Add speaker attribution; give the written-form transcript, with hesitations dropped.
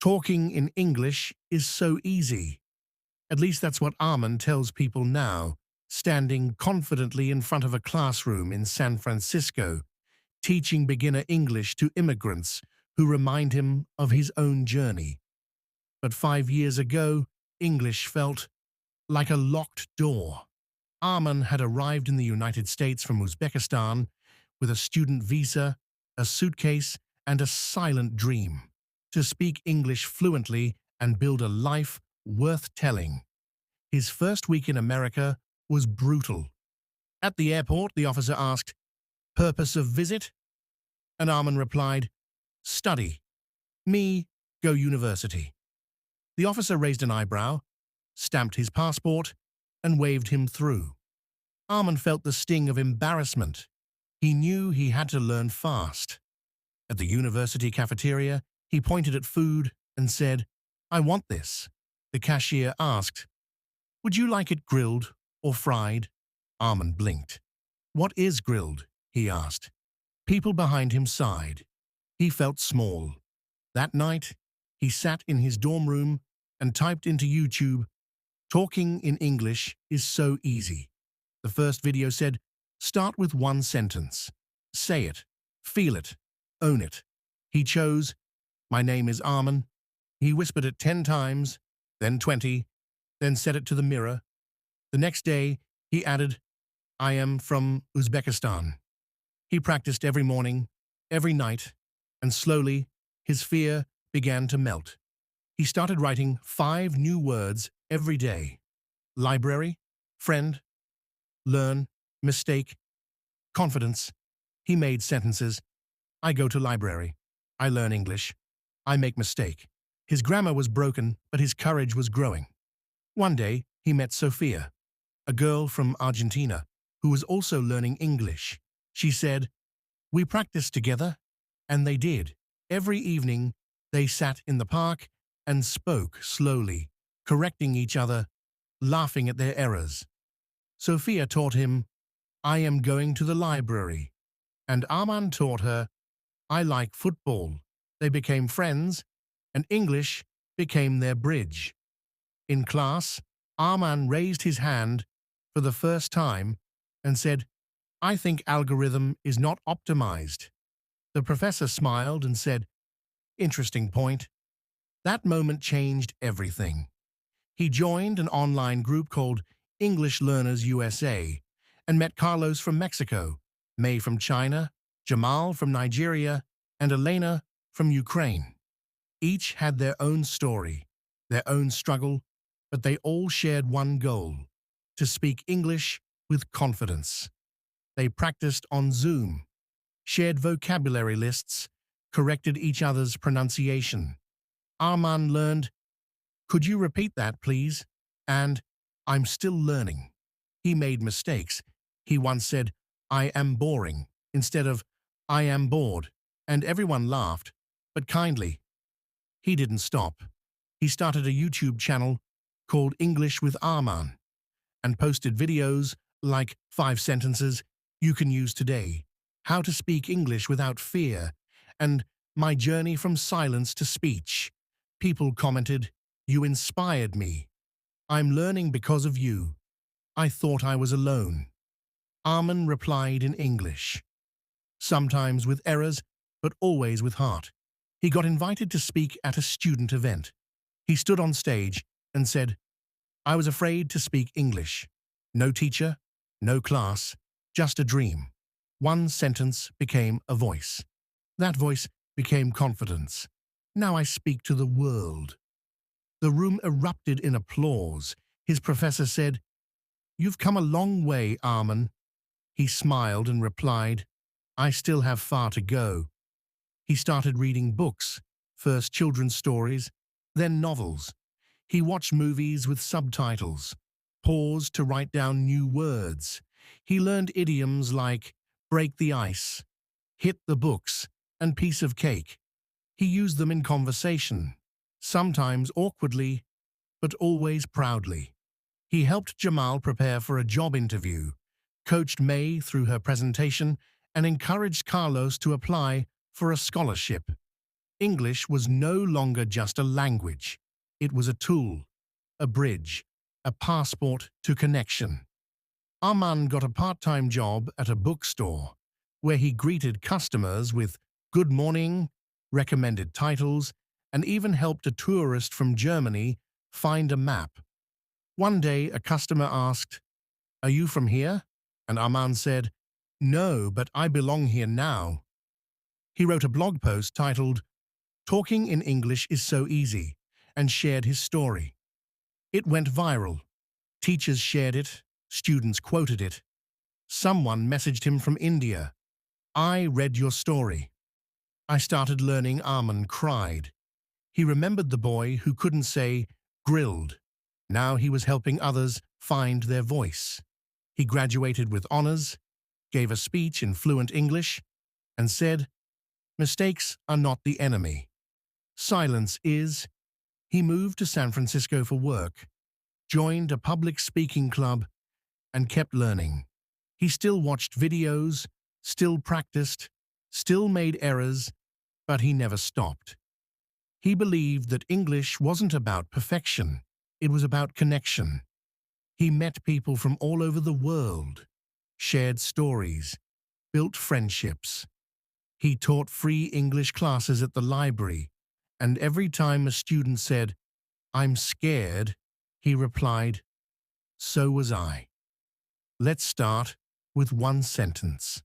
Speaker 1: Talking in English is so easy. At least that's what Arman tells people now, standing confidently in front of a classroom in San Francisco, teaching beginner English to immigrants who remind him of his own journey. But 5 years ago, English felt like a locked door. Arman had arrived in the United States from Uzbekistan with a student visa, a suitcase, and a silent dream to speak English fluently and build a life worth telling. His first week in America was brutal. At the airport, the officer asked, "Purpose of visit?" And Arman replied, "Study. Me, go university." The officer raised an eyebrow, stamped his passport, and waved him through. Arman felt the sting of embarrassment. He knew he had to learn fast. At the university cafeteria, he pointed at food and said, "I want this." The cashier asked, "Would you like it grilled or fried?" Arman blinked. "What is grilled?" he asked. People behind him sighed. He felt small. That night, he sat in his dorm room and typed into YouTube, "Talking in English is so easy." The first video said, "Start with one sentence. Say it, feel it, own it." He chose, "My name is Arman." He whispered it 10 times, then 20, then said it to the mirror. The next day, he added, "I am from Uzbekistan." He practiced every morning, every night, and slowly, his fear began to melt. He started writing 5 new words every day. Library, friend, learn, mistake, confidence. He made sentences. I go to library. I learn English. I make mistake. His grammar was broken, but his courage was growing. One day, he met Sophia, a girl from Argentina, who was also learning English. She said, "We practiced together," and they did. Every evening, they sat in the park and spoke slowly, correcting each other, laughing at their errors. Sophia taught him, "I am going to the library," and Arman taught her, "I like football." They became friends, and English became their bridge. In class, Arman raised his hand for the first time and said, "I think algorithm is not optimized." The professor smiled and said, "Interesting point." That moment changed everything. He joined an online group called English Learners USA and met Carlos from Mexico, May from China, Jamal from Nigeria, and Elena from Ukraine. Each had their own story, their own struggle, but they all shared one goal: to speak English with confidence. They practiced on Zoom, shared vocabulary lists, corrected each other's pronunciation. Arman learned, "Could you repeat that, please?" And "I'm still learning." He made mistakes. He once said, "I am boring," instead of "I am bored," and everyone laughed, but kindly. He didn't stop. He started a YouTube channel called English with Arman and posted videos like 5 sentences you can use today, how to speak English without fear, and my journey from silence to speech. People commented, "You inspired me. I'm learning because of you. I thought I was alone." Arman replied in English, sometimes with errors, but always with heart. He got invited to speak at a student event. He stood on stage and said, "I was afraid to speak English. No teacher, no class, just a dream." One sentence became a voice. That voice became confidence. "Now I speak to the world." The room erupted in applause. His professor said, "You've come a long way, Arman." He smiled and replied, "I still have far to go." He started reading books, first children's stories, then novels. He watched movies with subtitles, paused to write down new words. He learned idioms like break the ice, hit the books, and piece of cake. He used them in conversation, sometimes awkwardly, but always proudly. He helped Jamal prepare for a job interview, coached May through her presentation, and encouraged Carlos to apply for a scholarship. English was no longer just a language. It was a tool, a bridge, a passport to connection. Arman got a part-time job at a bookstore, where he greeted customers with "Good morning," recommended titles, and even helped a tourist from Germany find a map. One day, a customer asked, "Are you from here?" And Arman said, "No, but I belong here now." He wrote a blog post titled, "Talking in English is so easy," and shared his story. It went viral. Teachers shared it, students quoted it. Someone messaged him from India. "I read your story. I started learning." Arman cried. He remembered the boy who couldn't say grilled. Now he was helping others find their voice. He graduated with honors, gave a speech in fluent English, and said, "Mistakes are not the enemy. Silence is." He moved to San Francisco for work, joined a public speaking club, and kept learning. He still watched videos, still practiced, still made errors, but he never stopped. He believed that English wasn't about perfection, it was about connection. He met people from all over the world, shared stories, built friendships. He taught free English classes at the library, and every time a student said, "I'm scared," he replied, "So was I." Let's start with one sentence.